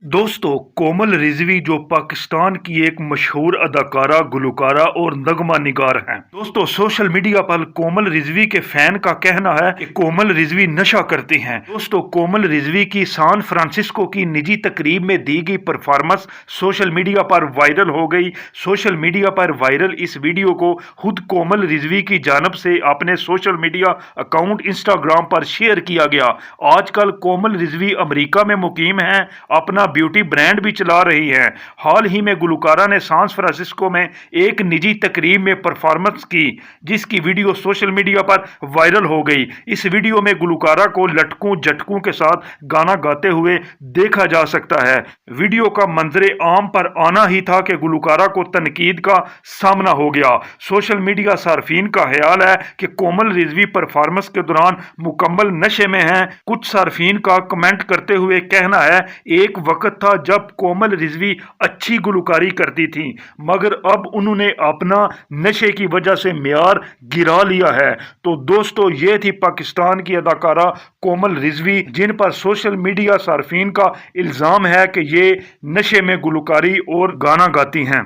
दोस्तों, कोमल रिजवी जो पाकिस्तान की एक मशहूर अदाकारा, गुलकारा और नगमा निगार हैं। दोस्तों, सोशल मीडिया पर कोमल रिजवी के फैन का कहना है कि कोमल रिजवी नशा करती हैं। दोस्तों, कोमल रिजवी की सैन फ्रांसिस्को की निजी तकरीब में दी गई परफॉर्मेंस सोशल मीडिया पर वायरल हो गई। सोशल मीडिया पर वायरल इस वीडियो को खुद कोमल रिजवी की जानब से अपने सोशल मीडिया अकाउंट इंस्टाग्राम पर शेयर किया गया। आजकल कोमल रिजवी अमेरिका में मुकीम हैं, अपना ब्यूटी ब्रांड भी चला रही हैं। हाल ही में गुलकारा ने सैन फ्रांसिस्को में एक निजी तकरीब में परफॉर्मेंस की, जिसकी वीडियो सोशल मीडिया पर वायरल हो गई। इस वीडियो में गुलकारा को लटकों झटकों के साथ गाना गाते हुए देखा जा सकता है। वीडियो का मंजरे आम पर आना ही था कि गुलकारा को तनकीद का सामना हो गया। सोशल मीडिया सार्फिन का ख्याल है कि कोमल रिजवी परफॉर्मेंस के दौरान मुकम्मल नशे में हैं। कुछ सार्फिन का कमेंट करते हुए कहना है, एक वक्त था जब कोमल रिजवी अच्छी गुलकारी करती थी, मगर अब उन्होंने अपना नशे की वजह से मेयार गिरा लिया है। तो दोस्तों, ये थी पाकिस्तान की अदाकारा कोमल रिजवी, जिन पर सोशल मीडिया सार्फिन का इल्जाम है कि ये नशे में गुलकारी और गाना गाती हैं।